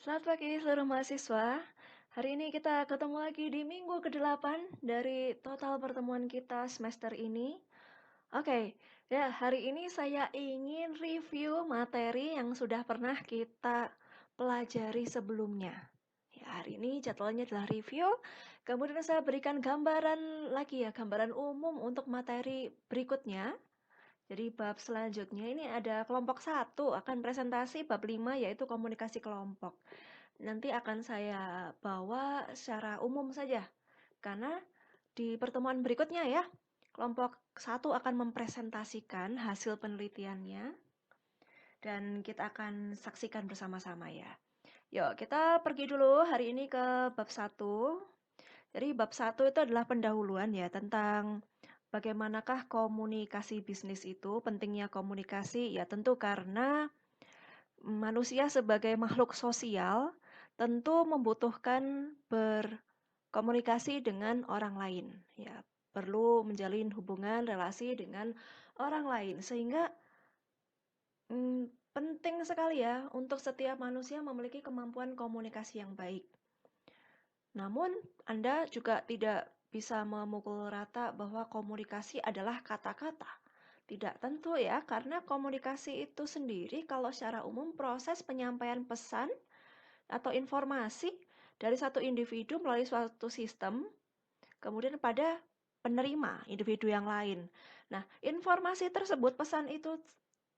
Selamat pagi seluruh mahasiswa. Hari ini kita ketemu lagi di minggu ke-8 dari total pertemuan kita semester ini. Oke, ya hari ini saya ingin review materi yang sudah pernah kita pelajari sebelumnya. Ya, hari ini jadwalnya adalah review. Kemudian saya berikan gambaran lagi ya, gambaran umum untuk materi berikutnya. Jadi bab selanjutnya ini ada kelompok 1 akan presentasi bab 5 yaitu komunikasi kelompok. Nanti akan saya bawa secara umum saja, karena di pertemuan berikutnya ya, kelompok 1 akan mempresentasikan hasil penelitiannya, dan kita akan saksikan bersama-sama ya. Yuk, kita pergi dulu hari ini ke bab 1. Jadi bab 1 itu adalah pendahuluan ya, tentang bagaimanakah komunikasi bisnis itu, pentingnya komunikasi, ya tentu karena manusia sebagai makhluk sosial tentu membutuhkan berkomunikasi dengan orang lain, ya. Perlu menjalin hubungan, relasi dengan orang lain, sehingga penting sekali ya untuk setiap manusia memiliki kemampuan komunikasi yang baik. Namun, Anda juga tidak bisa memukul rata bahwa komunikasi adalah kata-kata. Tidak tentu ya, karena komunikasi itu sendiri kalau secara umum proses penyampaian pesan atau informasi dari satu individu melalui suatu sistem, kemudian pada penerima, individu yang lain. Nah, informasi tersebut, pesan itu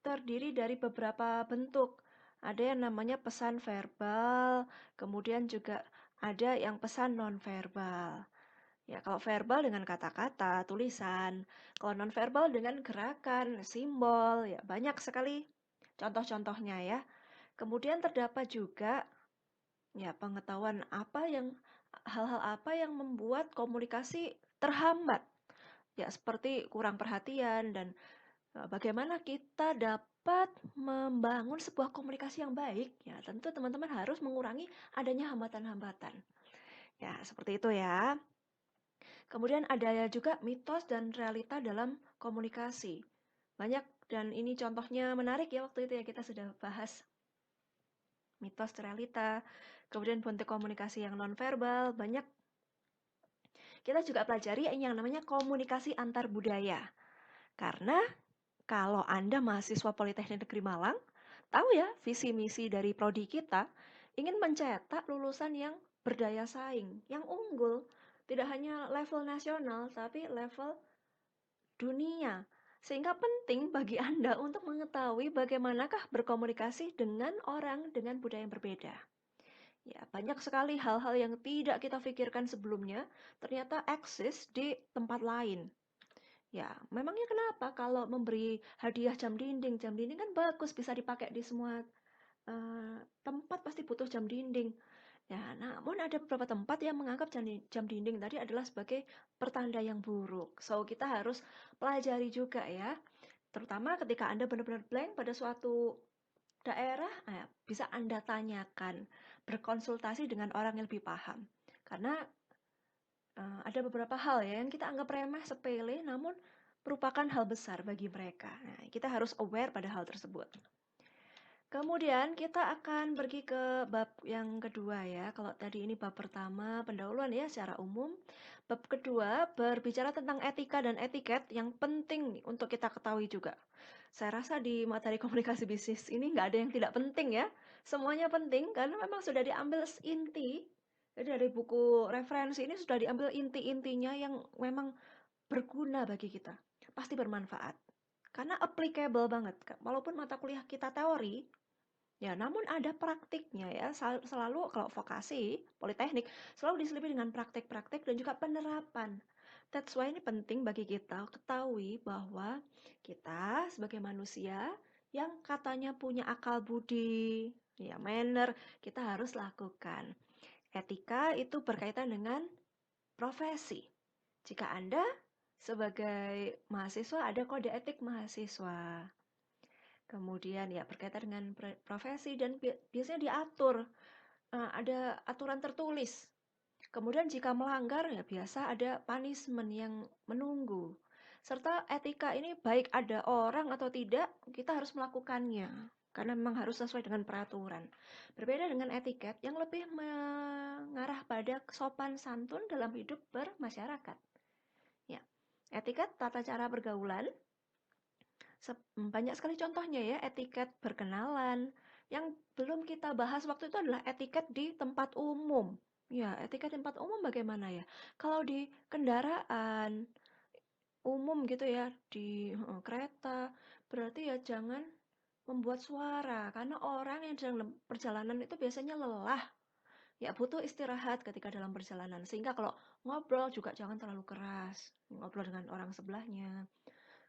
terdiri dari beberapa bentuk. Ada yang namanya pesan verbal, kemudian juga ada yang pesan nonverbal. Ya, kalau verbal dengan kata-kata, tulisan. Kalau nonverbal dengan gerakan, simbol, ya banyak sekali contoh-contohnya ya. Kemudian terdapat juga ya pengetahuan hal-hal apa yang membuat komunikasi terhambat. Ya, seperti kurang perhatian dan bagaimana kita dapat membangun sebuah komunikasi yang baik. Ya, tentu teman-teman harus mengurangi adanya hambatan-hambatan. Ya, seperti itu ya. Kemudian ada juga mitos dan realita dalam komunikasi. Banyak dan ini contohnya menarik ya, waktu itu ya kita sudah bahas mitos realita. Kemudian bentuk komunikasi yang nonverbal, banyak. Kita juga pelajari yang namanya komunikasi antar budaya. Karena kalau Anda mahasiswa Politeknik Negeri Malang, tahu ya visi misi dari prodi kita ingin mencetak lulusan yang berdaya saing, yang unggul. Tidak hanya level nasional, tapi level dunia. Sehingga penting bagi Anda untuk mengetahui bagaimanakah berkomunikasi dengan orang dengan budaya yang berbeda. Ya, banyak sekali hal-hal yang tidak kita pikirkan sebelumnya ternyata eksis di tempat lain. Ya, memangnya kenapa kalau memberi hadiah jam dinding? Jam dinding kan bagus, bisa dipakai di semua tempat, pasti butuh jam dinding. Ya, namun ada beberapa tempat yang menganggap jam dinding tadi adalah sebagai pertanda yang buruk. So, kita harus pelajari juga ya. Terutama ketika Anda benar-benar blank pada suatu daerah, bisa Anda tanyakan, berkonsultasi dengan orang yang lebih paham. Karena ada beberapa hal ya yang kita anggap remeh, sepele, namun merupakan hal besar bagi mereka. Nah, kita harus aware pada hal tersebut. Kemudian kita akan pergi ke bab yang kedua ya. Kalau tadi ini bab pertama, pendahuluan ya secara umum. Bab kedua berbicara tentang etika dan etiket yang penting untuk kita ketahui juga. Saya rasa di materi komunikasi bisnis ini nggak ada yang tidak penting ya. Semuanya penting karena memang sudah diambil inti. Jadi dari buku referensi ini sudah diambil inti-intinya yang memang berguna bagi kita. Pasti bermanfaat. Karena applicable banget. Walaupun mata kuliah kita teori, ya, namun ada praktiknya ya. Selalu kalau vokasi, politeknik, selalu diselipi dengan praktik-praktik dan juga penerapan. That's why ini penting bagi kita ketahui bahwa kita sebagai manusia yang katanya punya akal budi, ya manner, kita harus lakukan. Etika itu berkaitan dengan profesi. Jika Anda sebagai mahasiswa ada kode etik mahasiswa. Kemudian ya berkaitan dengan profesi dan biasanya diatur, ada aturan tertulis. Kemudian jika melanggar ya biasa ada punishment yang menunggu. Serta etika ini baik ada orang atau tidak, kita harus melakukannya. karena memang harus sesuai dengan peraturan. Berbeda dengan etiket yang lebih mengarah pada sopan santun dalam hidup bermasyarakat. Ya, etiket tata cara pergaulan banyak sekali contohnya ya, etiket berkenalan. Yang belum kita bahas waktu itu adalah etiket di tempat umum. Ya, etiket tempat umum bagaimana ya? Kalau di kendaraan umum gitu ya, di kereta, berarti ya jangan membuat suara karena orang yang dalam perjalanan itu biasanya lelah. Ya, butuh istirahat ketika dalam perjalanan. Sehingga kalau ngobrol juga jangan terlalu keras, ngobrol dengan orang sebelahnya.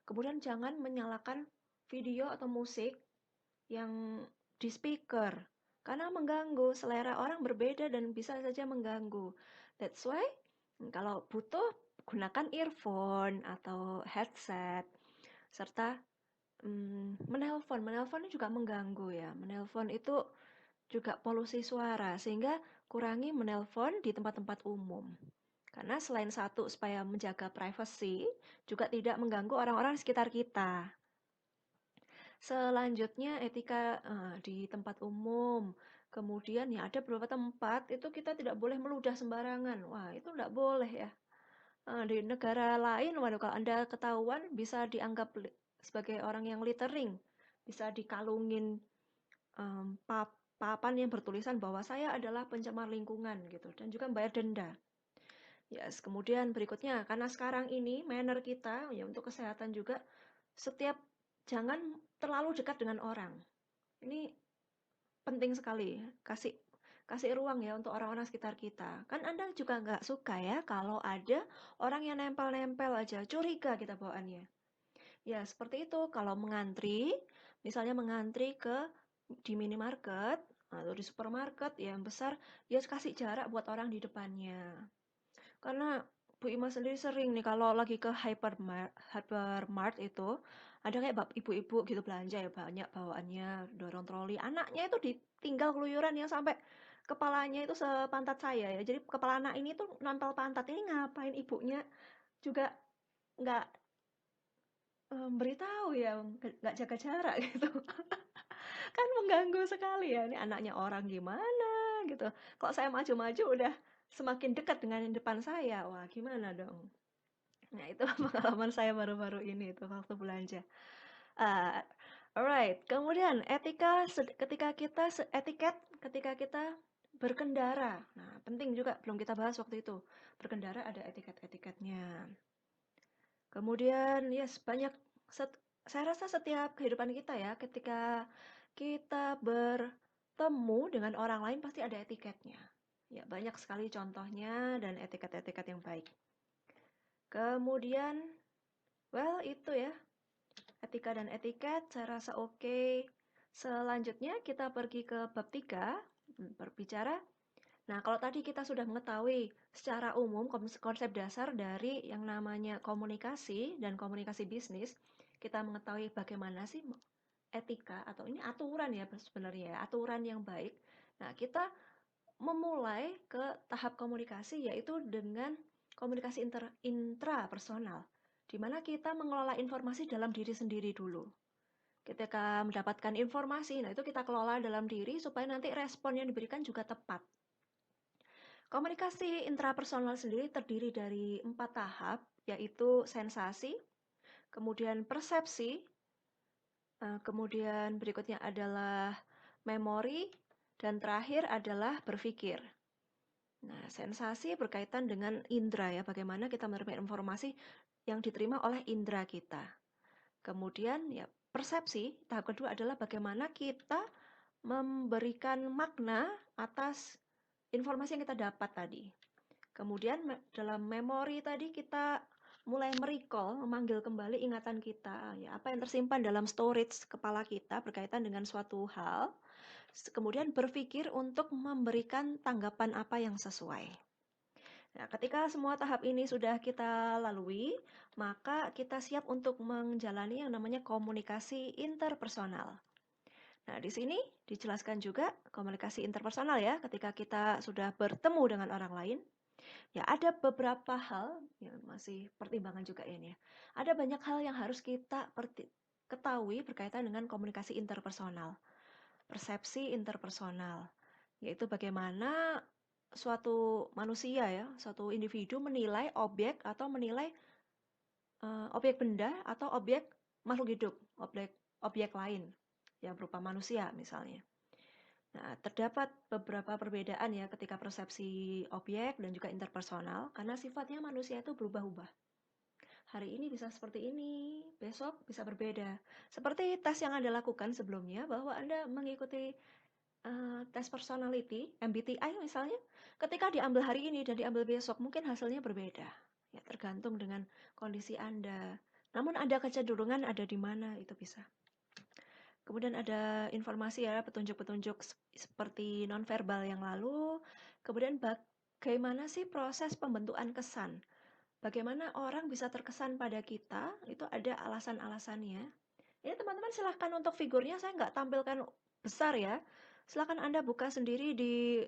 Kemudian jangan menyalakan video atau musik yang di speaker karena mengganggu, selera orang berbeda dan bisa saja mengganggu. That's why kalau butuh gunakan earphone atau headset serta menelpon juga mengganggu ya. Menelpon itu juga polusi suara sehingga kurangi menelpon di tempat-tempat umum. Karena selain satu supaya menjaga privasi, juga tidak mengganggu orang-orang di sekitar kita. Selanjutnya etika di tempat umum. Kemudian ya ada beberapa tempat itu kita tidak boleh meludah sembarangan. Wah, itu tidak boleh ya. Di negara lain, waduh kalau Anda ketahuan bisa dianggap sebagai orang yang littering. Bisa dikalungin papan yang bertulisan bahwa saya adalah pencemar lingkungan gitu dan juga bayar denda. Yes, kemudian berikutnya karena sekarang ini manner kita ya untuk kesehatan juga setiap jangan terlalu dekat dengan orang. Ini penting sekali. Kasih ruang ya untuk orang-orang sekitar kita. Kan Anda juga nggak suka ya kalau ada orang yang nempel-nempel aja, curiga kita bawaannya. Ya, seperti itu. Kalau mengantri, misalnya mengantri di minimarket atau di supermarket yang besar, ya kasih jarak buat orang di depannya. Karena Bu Ima sendiri sering nih kalau lagi ke hypermart itu ada kayak ibu-ibu gitu belanja ya banyak bawaannya dorong troli anaknya itu ditinggal keluyuran yang sampai kepalanya itu sepantat saya ya jadi kepala anak ini tuh nempel pantat ini ngapain ibunya juga nggak beritahu ya nggak jaga jarak gitu kan mengganggu sekali ya ini anaknya orang gimana gitu kok saya maju-maju udah semakin dekat dengan yang depan saya wah gimana dong. Nah, itu pengalaman saya baru-baru ini itu waktu belanja. Uh, alright, kemudian etiket ketika kita berkendara. Nah, penting juga belum kita bahas waktu itu. Berkendara ada etiket-etiketnya. Kemudian, yes, saya rasa setiap kehidupan kita ya, ketika kita bertemu dengan orang lain pasti ada etiketnya. Ya, banyak sekali contohnya dan etiket-etiket yang baik. Kemudian, well, itu ya, etika dan etiket, saya rasa oke. Selanjutnya kita pergi ke bab 3, berbicara. Nah, kalau tadi kita sudah mengetahui secara umum konsep dasar dari yang namanya komunikasi dan komunikasi bisnis, kita mengetahui bagaimana sih etika atau ini aturan ya sebenarnya, ya, aturan yang baik. Nah, kita memulai ke tahap komunikasi yaitu dengan komunikasi intrapersonal, di mana kita mengelola informasi dalam diri sendiri dulu. Ketika mendapatkan informasi, nah itu kita kelola dalam diri supaya nanti respon yang diberikan juga tepat. Komunikasi intrapersonal sendiri terdiri dari 4 tahap, yaitu sensasi, kemudian persepsi, kemudian berikutnya adalah memori, dan terakhir adalah berpikir. Nah, sensasi berkaitan dengan indera ya, bagaimana kita menerima informasi yang diterima oleh indera kita. Kemudian ya persepsi, tahap kedua adalah bagaimana kita memberikan makna atas informasi yang kita dapat tadi. Kemudian dalam memori tadi kita mulai merecall, memanggil kembali ingatan kita, ya apa yang tersimpan dalam storage kepala kita berkaitan dengan suatu hal. Kemudian berpikir untuk memberikan tanggapan apa yang sesuai. Nah, ketika semua tahap ini sudah kita lalui, maka kita siap untuk menjalani yang namanya komunikasi interpersonal. Nah, di sini dijelaskan juga komunikasi interpersonal ya, ketika kita sudah bertemu dengan orang lain. Ya, ada beberapa hal yang masih pertimbangan juga ini ya. Ada banyak hal yang harus kita ketahui berkaitan dengan komunikasi interpersonal. persepsi interpersonal, yaitu bagaimana suatu manusia ya, suatu individu menilai objek atau menilai objek benda atau objek makhluk hidup, objek lain yang berupa manusia misalnya. Nah, terdapat beberapa perbedaan ya ketika persepsi objek dan juga interpersonal karena sifatnya manusia itu berubah-ubah. Hari ini bisa seperti ini, besok bisa berbeda. Seperti tes yang Anda lakukan sebelumnya bahwa Anda mengikuti tes personality, MBTI misalnya, ketika diambil hari ini dan diambil besok mungkin hasilnya berbeda. Ya, tergantung dengan kondisi Anda. Namun ada kecenderungan ada di mana itu bisa. Kemudian ada informasi ya, petunjuk-petunjuk seperti nonverbal yang lalu. Kemudian bagaimana sih proses pembentukan kesan? Bagaimana orang bisa terkesan pada kita, itu ada alasan-alasannya. Ini teman-teman silahkan untuk figurnya saya nggak tampilkan besar ya. Silahkan Anda buka sendiri di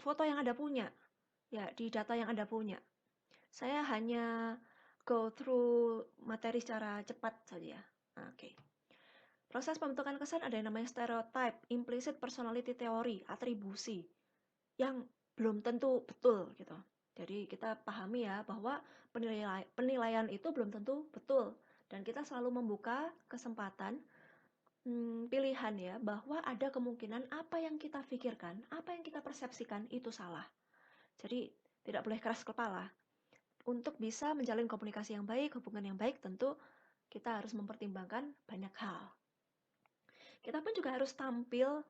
foto yang Anda punya, ya di data yang Anda punya. Saya hanya go through materi secara cepat saja. Oke. Proses pembentukan kesan ada yang namanya stereotype, implicit personality theory, atribusi, yang belum tentu betul gitu. Jadi kita pahami ya bahwa penilaian itu belum tentu betul. Dan kita selalu membuka kesempatan pilihan ya bahwa ada kemungkinan apa yang kita pikirkan, apa yang kita persepsikan itu salah. Jadi tidak boleh keras kepala. Untuk bisa menjalin komunikasi yang baik, hubungan yang baik, tentu kita harus mempertimbangkan banyak hal. Kita pun juga harus tampil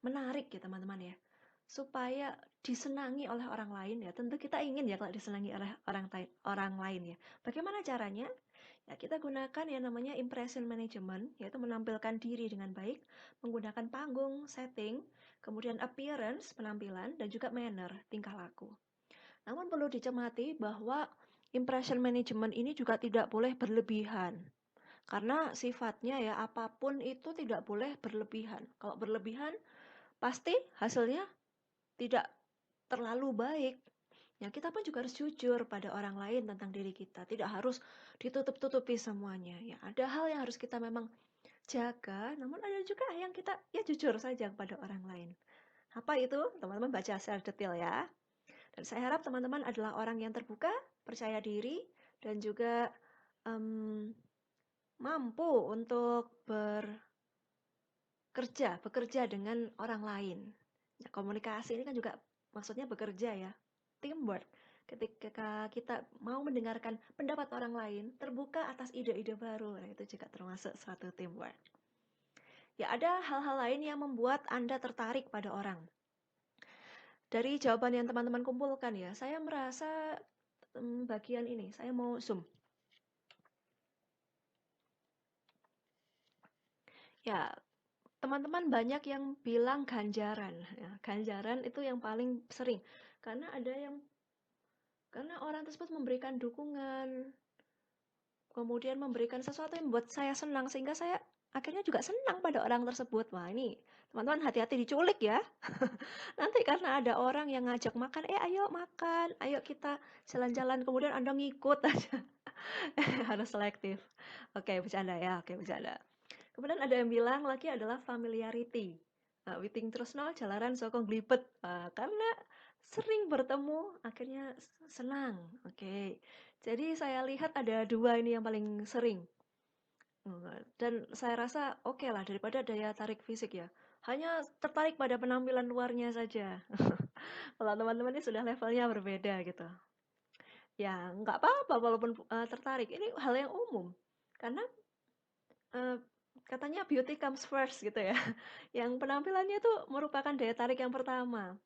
menarik ya teman-teman ya, supaya disenangi oleh orang lain ya. Tentu kita ingin ya kalau disenangi oleh orang lain ya. Bagaimana caranya? Ya kita gunakan yang namanya impression management, yaitu menampilkan diri dengan baik, menggunakan panggung, setting, kemudian appearance, penampilan, dan juga manner, tingkah laku. Namun perlu dicermati bahwa impression management ini juga tidak boleh berlebihan. Karena sifatnya ya apapun itu tidak boleh berlebihan. Kalau berlebihan pasti hasilnya tidak terlalu baik. Ya, kita pun juga harus jujur pada orang lain tentang diri kita. Tidak harus ditutup-tutupi semuanya. Ya, ada hal yang harus kita memang jaga, namun ada juga yang kita ya jujur saja kepada orang lain. Apa itu? Teman-teman baca secara detail ya. Dan saya harap teman-teman adalah orang yang terbuka, percaya diri, dan juga mampu untuk bekerja dengan orang lain. Nah, komunikasi ini kan juga maksudnya bekerja ya, teamwork. Ketika kita mau mendengarkan pendapat orang lain, terbuka atas ide-ide baru, nah, itu juga termasuk suatu teamwork. Ya, ada hal-hal lain yang membuat Anda tertarik pada orang. Dari jawaban yang teman-teman kumpulkan ya, saya merasa bagian ini, saya mau zoom. Ya, teman-teman banyak yang bilang ganjaran. Ya, ganjaran itu yang paling sering. Karena orang tersebut memberikan dukungan, kemudian memberikan sesuatu yang membuat saya senang, sehingga saya akhirnya juga senang pada orang tersebut. Wah, ini teman-teman hati-hati diculik ya. Nanti karena ada orang yang ngajak makan, ayo makan, ayo kita jalan-jalan, kemudian Anda ngikut aja. Harus selektif. Oke, bercanda ya, oke bercanda. Kemudian ada yang bilang lagi adalah familiarity. Nah, witing tresno jalaran sokong glibet. Karena sering bertemu akhirnya senang. Oke. Jadi saya lihat ada dua ini yang paling sering. Dan saya rasa oke lah daripada daya tarik fisik ya. Hanya tertarik pada penampilan luarnya saja. Kalau teman-teman ini sudah levelnya berbeda gitu. Ya nggak apa-apa walaupun tertarik. Ini hal yang umum. Karena katanya beauty comes first gitu ya. Yang penampilannya itu merupakan daya tarik yang pertama.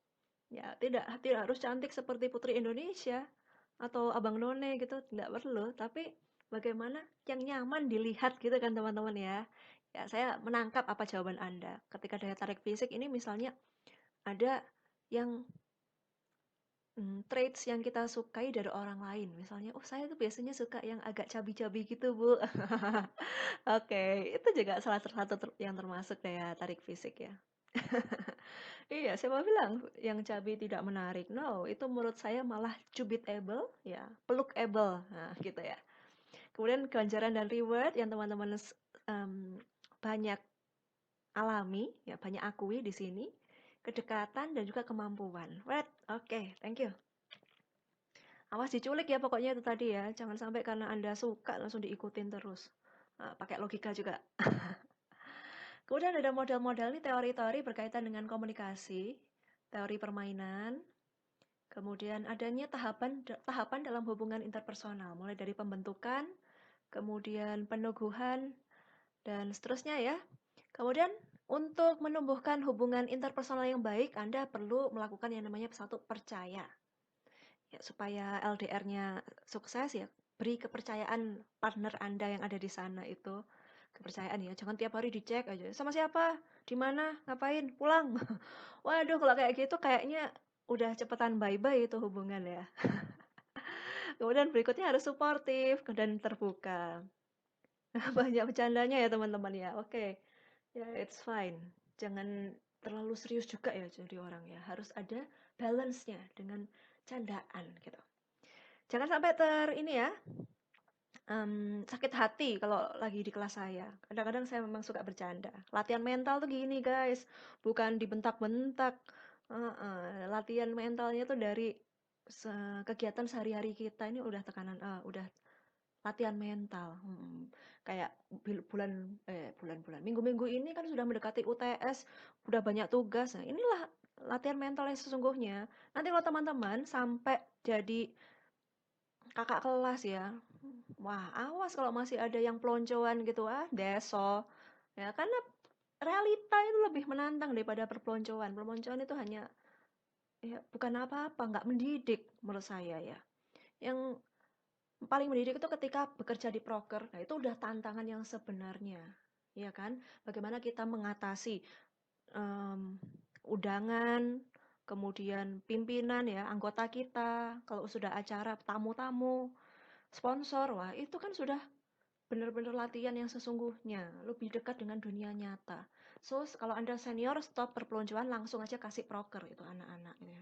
Ya, tidak harus cantik seperti Putri Indonesia atau Abang None gitu, tidak perlu. Tapi bagaimana yang nyaman dilihat gitu kan teman-teman ya. Ya, saya menangkap apa jawaban Anda. Ketika daya tarik fisik ini misalnya ada yang traits yang kita sukai dari orang lain. Misalnya, oh saya tuh biasanya suka yang agak cabi-cabi gitu, Bu. Oke, itu juga salah satu yang termasuk daya tarik fisik ya. Iya, siapa bilang yang cabi tidak menarik? No, itu menurut saya malah cubitable, ya, pelukable, nah gitu ya. Kemudian ganjaran dan reward yang teman-teman banyak alami, ya banyak akui di sini, kedekatan dan juga kemampuan. Right, oke, thank you. Awas diculik ya pokoknya itu tadi ya, jangan sampai karena Anda suka langsung diikutin terus. Pakai logika juga. Kemudian ada model-model nih teori-teori berkaitan dengan komunikasi, teori permainan, kemudian adanya tahapan dalam hubungan interpersonal, mulai dari pembentukan, kemudian peneguhan, dan seterusnya ya. Kemudian untuk menumbuhkan hubungan interpersonal yang baik, Anda perlu melakukan yang namanya satu percaya. Ya, supaya LDR-nya sukses ya, beri kepercayaan partner Anda yang ada di sana itu. Kepercayaan ya, jangan tiap hari dicek aja. Sama siapa? Di mana? Ngapain? Pulang. Waduh, kalau kayak gitu kayaknya udah cepetan bye-bye itu hubungan ya. Kemudian berikutnya harus suportif dan terbuka. Banyak bercandanya ya teman-teman ya. Oke. Ya, it's fine. Jangan terlalu serius juga ya jadi orang ya. Harus ada balance-nya dengan candaan gitu. Jangan sampai ini ya, sakit hati kalau lagi di kelas saya. Kadang-kadang saya memang suka bercanda. Latihan mental tuh gini guys, bukan dibentak-bentak. Latihan mentalnya tuh dari kegiatan sehari-hari kita ini udah tekanan, udah latihan mental. Kayak bulan-bulan, minggu-minggu ini kan sudah mendekati UTS, udah banyak tugas. Nah, inilah latihan mental yang sesungguhnya. Nanti kalau teman-teman sampai jadi kakak kelas ya, wah awas kalau masih ada yang peloncoan gitu, deso. Ya, karena realita itu lebih menantang daripada perpeloncoan. Perpeloncoan itu hanya ya bukan apa-apa, nggak mendidik menurut saya ya. Yang paling mendidik itu ketika bekerja di proker. Nah, itu udah tantangan yang sebenarnya. Ya kan? Bagaimana kita mengatasi undangan, kemudian pimpinan ya, anggota kita, kalau sudah acara tamu-tamu, sponsor, wah itu kan sudah benar-benar latihan yang sesungguhnya, lebih dekat dengan dunia nyata. So, kalau Anda senior, stop perpeloncoan, langsung aja kasih proker itu anak-anak ya.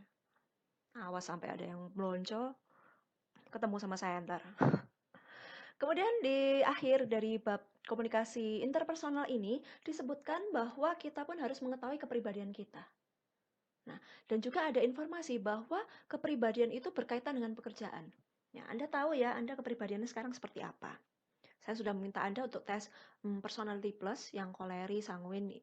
Awas sampai ada yang melonco, ketemu sama saya ntar. Kemudian di akhir dari bab komunikasi interpersonal ini disebutkan bahwa kita pun harus mengetahui kepribadian kita. Nah, dan juga ada informasi bahwa kepribadian itu berkaitan dengan pekerjaan. Ya, Anda tahu ya, Anda kepribadiannya sekarang seperti apa. Saya sudah meminta Anda untuk tes personality plus yang koleri, sanguin,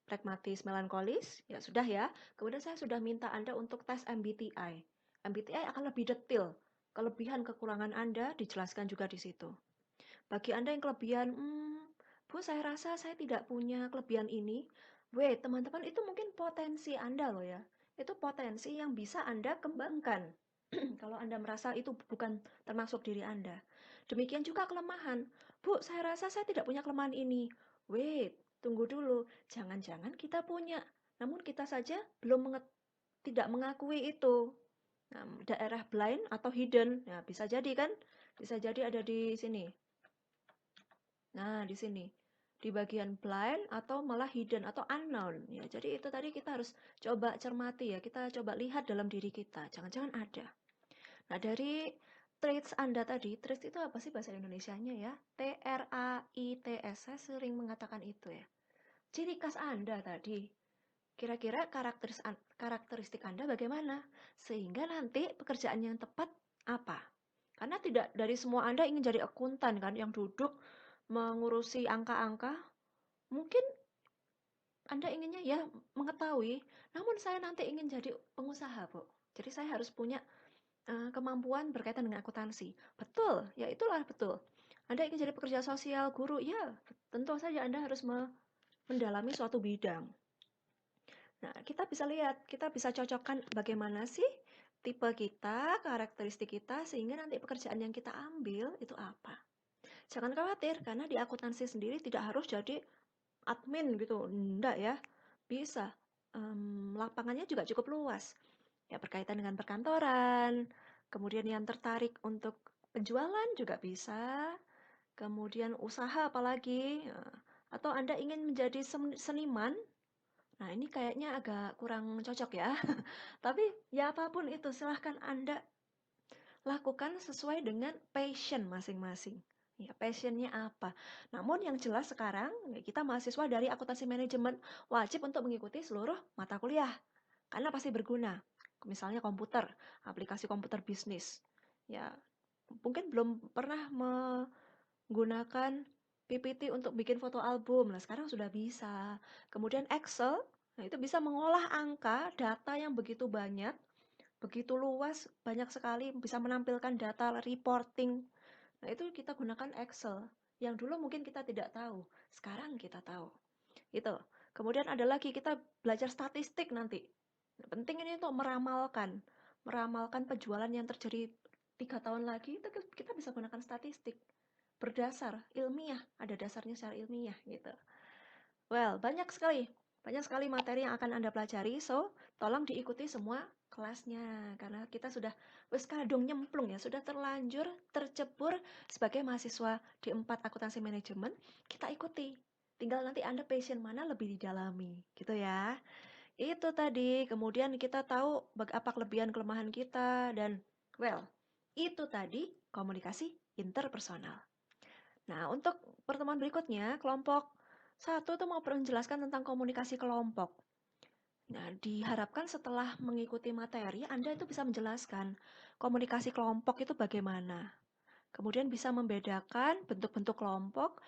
pragmatis, melankolis. Ya sudah ya. Kemudian saya sudah minta Anda untuk tes MBTI. MBTI akan lebih detail. Kelebihan kekurangan Anda dijelaskan juga di situ. Bagi Anda yang kelebihan, Bu, saya rasa saya tidak punya kelebihan ini. Wait, teman-teman, itu mungkin potensi Anda loh ya. Itu potensi yang bisa Anda kembangkan. Kalau Anda merasa itu bukan termasuk diri Anda. Demikian juga kelemahan. Bu, saya rasa saya tidak punya kelemahan ini. Wait, tunggu dulu. Jangan-jangan kita punya. Namun kita saja belum tidak mengakui itu. Nah, daerah blind atau hidden. Nah, bisa jadi kan? Bisa jadi ada di sini. Nah, di sini. Di bagian blind atau malah hidden atau unknown. Ya, jadi itu tadi kita harus coba cermati ya. Kita coba lihat dalam diri kita. Jangan-jangan ada. Nah, dari traits Anda tadi, traits itu apa sih bahasa Indonesianya ya? TRAITS, saya sering mengatakan itu ya. Ciri khas Anda tadi. Kira-kira karakteristik Anda bagaimana? Sehingga nanti pekerjaan yang tepat apa? Karena tidak dari semua Anda ingin jadi akuntan kan, yang duduk mengurusi angka-angka. Mungkin Anda inginnya ya mengetahui, namun saya nanti ingin jadi pengusaha, Bu. Jadi saya harus punya kemampuan berkaitan dengan akuntansi. Betul, ya itulah betul. Anda ingin jadi pekerja sosial, guru, ya tentu saja Anda harus mendalami suatu bidang. Nah, kita bisa lihat, kita bisa cocokkan bagaimana sih tipe kita, karakteristik kita, sehingga nanti pekerjaan yang kita ambil itu apa. Jangan khawatir, karena di akuntansi sendiri tidak harus jadi admin gitu, enggak ya. Bisa, lapangannya juga cukup luas. Ya, berkaitan dengan perkantoran, kemudian yang tertarik untuk penjualan juga bisa, kemudian usaha apalagi, atau Anda ingin menjadi seniman. Nah, ini kayaknya agak kurang cocok ya. Tapi ya apapun itu, silahkan Anda lakukan sesuai dengan passion masing-masing. Ya, passionnya apa? Namun yang jelas sekarang kita mahasiswa dari akuntansi manajemen wajib untuk mengikuti seluruh mata kuliah karena pasti berguna. Misalnya komputer, aplikasi komputer bisnis. Ya, mungkin belum pernah menggunakan PPT untuk bikin foto album. Nah, sekarang sudah bisa. Kemudian Excel, nah itu bisa mengolah angka, data yang begitu banyak, begitu luas, banyak sekali, bisa menampilkan data reporting. Nah, itu kita gunakan Excel. Yang dulu mungkin kita tidak tahu, sekarang kita tahu. Gitu. Kemudian ada lagi kita belajar statistik nanti. Nah, penting ini untuk meramalkan, meramalkan penjualan yang terjadi 3 tahun lagi itu kita bisa gunakan statistik berdasar ilmiah, ada dasarnya secara ilmiah gitu. Well, banyak sekali materi yang akan Anda pelajari, so tolong diikuti semua kelasnya karena kita sudah wis kadung nyemplung ya, sudah terlanjur tercebur sebagai mahasiswa di 4 akuntansi manajemen, kita ikuti. Tinggal nanti Anda passion mana lebih didalami, gitu ya. Itu tadi, kemudian kita tahu apa kelebihan kelemahan kita dan well, itu tadi komunikasi interpersonal. Nah, untuk pertemuan berikutnya, kelompok satu itu mau menjelaskan tentang komunikasi kelompok. Nah, diharapkan setelah mengikuti materi, Anda itu bisa menjelaskan komunikasi kelompok itu bagaimana. Kemudian bisa membedakan bentuk-bentuk kelompok,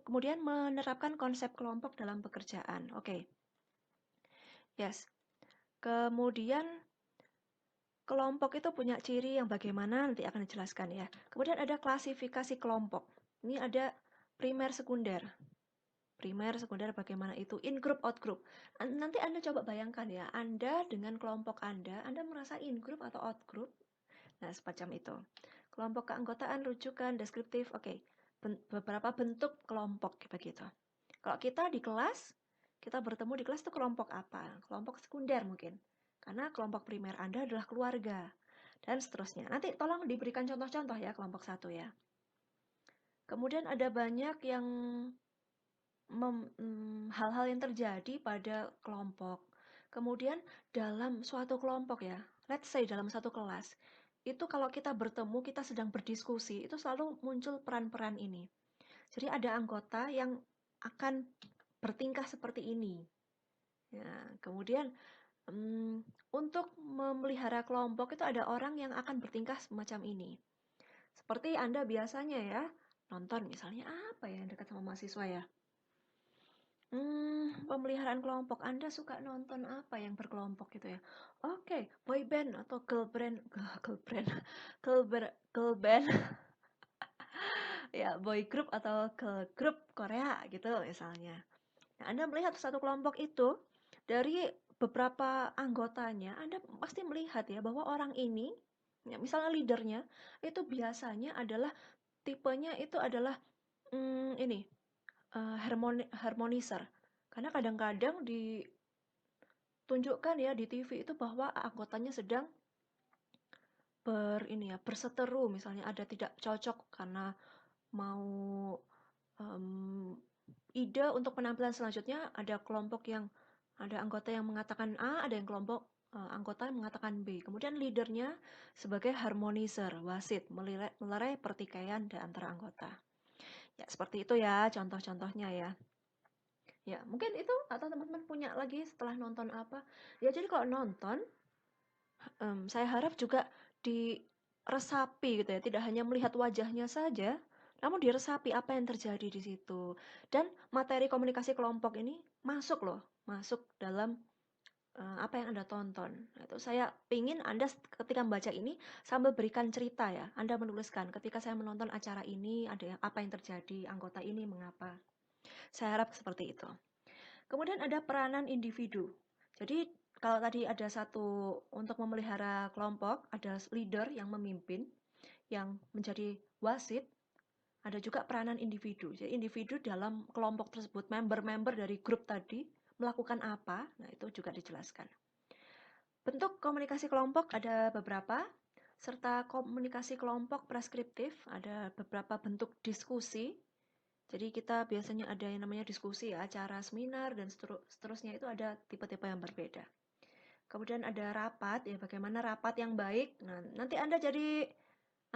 kemudian menerapkan konsep kelompok dalam pekerjaan. Oke, yes. Kemudian kelompok itu punya ciri yang bagaimana nanti akan dijelaskan ya. Kemudian ada klasifikasi kelompok. Ini ada primer, sekunder. Primer, sekunder, bagaimana itu, in group, out group. Nanti Anda coba bayangkan ya, Anda dengan kelompok Anda merasa in group atau out group? Nah, semacam itu. Kelompok keanggotaan, rujukan, deskriptif, oke. Beberapa bentuk kelompok, begitu. Kalau kita di kelas, kita bertemu di kelas itu kelompok apa? Kelompok sekunder mungkin. Karena kelompok primer Anda adalah keluarga. Dan seterusnya. Nanti tolong diberikan contoh-contoh ya, kelompok satu ya. Kemudian ada banyak yang hal-hal yang terjadi pada kelompok. Kemudian dalam suatu kelompok ya, let's say dalam satu kelas, itu kalau kita bertemu, kita sedang berdiskusi, itu selalu muncul peran-peran ini. Jadi ada anggota yang akan bertingkah seperti ini. Ya, kemudian untuk memelihara kelompok itu ada orang yang akan bertingkah semacam ini. Seperti Anda biasanya ya, nonton misalnya apa ya yang dekat sama mahasiswa ya? Pemeliharaan kelompok. Anda suka nonton apa yang berkelompok gitu ya? Oke, boy band atau girl band, girl band, ya boy group atau girl group Korea gitu misalnya. Nah, Anda melihat satu kelompok itu dari beberapa anggotanya, Anda pasti melihat ya bahwa orang ini, ya, misalnya leadernya itu biasanya adalah tipenya itu adalah ini harmonizer. Karena kadang-kadang ditunjukkan ya di TV itu bahwa anggotanya sedang berseteru, misalnya ada tidak cocok karena mau ide untuk penampilan selanjutnya, ada anggota yang mengatakan A, ada yang kelompok anggota yang mengatakan B. Kemudian leadernya sebagai harmonizer, wasit, melerai pertikaian di antara anggota. Ya, seperti itu ya contoh-contohnya ya. Ya, mungkin itu atau teman-teman punya lagi setelah nonton apa. Ya, jadi kalau nonton, saya harap juga diresapi gitu ya, tidak hanya melihat wajahnya saja, namun diresapi apa yang terjadi di situ. Dan materi komunikasi kelompok ini masuk loh, masuk dalam apa yang Anda tonton. Nah, itu saya pingin Anda ketika membaca ini sambil berikan cerita ya. Anda menuliskan ketika saya menonton acara ini ada apa yang terjadi, anggota ini mengapa. Saya harap seperti itu. Kemudian ada peranan individu. Jadi kalau tadi ada satu untuk memelihara kelompok, ada leader yang memimpin, yang menjadi wasit, ada juga peranan individu. Jadi individu dalam kelompok tersebut, member-member dari grup tadi melakukan apa, nah itu juga dijelaskan. Bentuk komunikasi kelompok ada beberapa, serta komunikasi kelompok preskriptif, ada beberapa bentuk diskusi. Jadi kita biasanya ada yang namanya diskusi, acara seminar, dan seterusnya itu ada tipe-tipe yang berbeda. Kemudian ada rapat, ya bagaimana rapat yang baik. Nah, nanti Anda jadi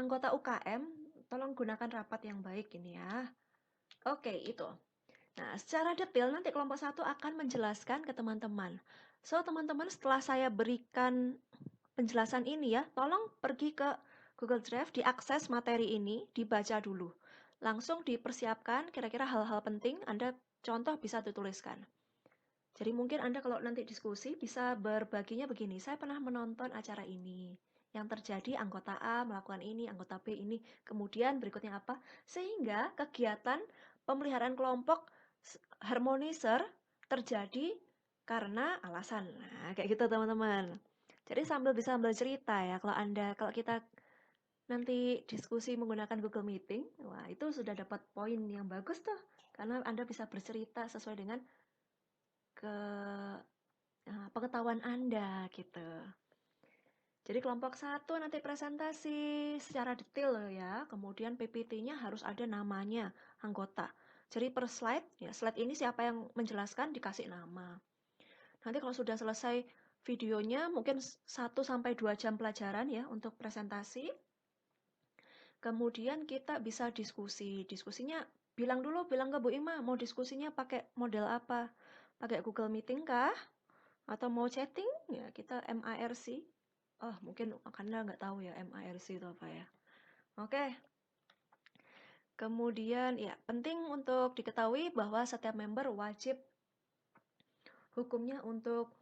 anggota UKM, tolong gunakan rapat yang baik ini ya. Oke, itu. Nah, secara detail nanti kelompok satu akan menjelaskan ke teman-teman. So, teman-teman setelah saya berikan penjelasan ini ya, tolong pergi ke Google Drive, diakses materi ini, dibaca dulu. Langsung dipersiapkan kira-kira hal-hal penting, Anda contoh bisa dituliskan. Jadi mungkin Anda kalau nanti diskusi bisa berbaginya begini, saya pernah menonton acara ini. Yang terjadi anggota A melakukan ini, anggota B ini, kemudian berikutnya apa? Sehingga kegiatan pemeliharaan kelompok harmonizer terjadi karena alasan. Nah, kayak gitu teman-teman. Jadi bisa sambil cerita ya, kalau kita nanti diskusi menggunakan Google Meeting, wah itu sudah dapat poin yang bagus tuh. Karena Anda bisa bercerita sesuai dengan ke pengetahuan Anda gitu. Jadi kelompok satu nanti presentasi secara detail ya. Kemudian PPT-nya harus ada namanya anggota. Jadi per slide, ya slide ini siapa yang menjelaskan dikasih nama. Nanti kalau sudah selesai videonya mungkin 1 sampai 2 jam pelajaran ya untuk presentasi. Kemudian kita bisa diskusi. Diskusinya bilang ke Bu Ima mau diskusinya pakai model apa? Pakai Google Meeting kah? Atau mau chatting? Ya kita MIRC. Oh mungkin Anda nggak tahu ya MIRC itu apa ya. Oke. Kemudian ya penting untuk diketahui bahwa setiap member wajib hukumnya untuk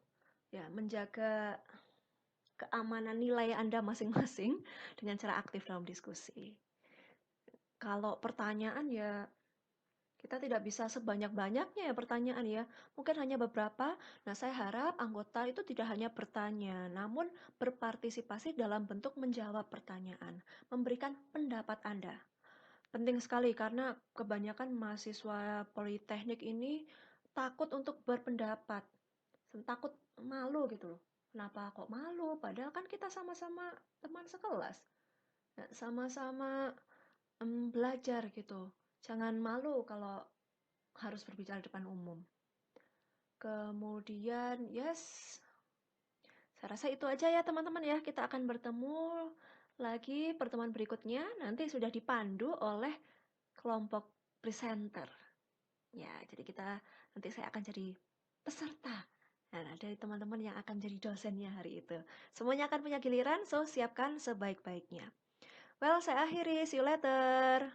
ya menjaga keamanan nilai Anda masing-masing dengan cara aktif dalam diskusi. Kalau pertanyaan ya kita tidak bisa sebanyak-banyaknya ya pertanyaan ya. Mungkin hanya beberapa. Nah, saya harap anggota itu tidak hanya bertanya, namun berpartisipasi dalam bentuk menjawab pertanyaan, memberikan pendapat Anda. Penting sekali karena kebanyakan mahasiswa politeknik ini takut untuk berpendapat. Takut malu gitu loh. Kenapa kok malu? Padahal kan kita sama-sama teman sekelas. Nah, sama-sama belajar gitu. Jangan malu kalau harus berbicara depan umum. Kemudian, yes, saya rasa itu aja ya teman-teman ya. Kita akan bertemu lagi pertemuan berikutnya. Nanti sudah dipandu oleh kelompok presenter. Ya, jadi nanti saya akan jadi peserta. Nah, dari teman-teman yang akan jadi dosennya hari itu. Semuanya akan punya giliran, so siapkan sebaik-baiknya. Well, saya akhiri. See you later.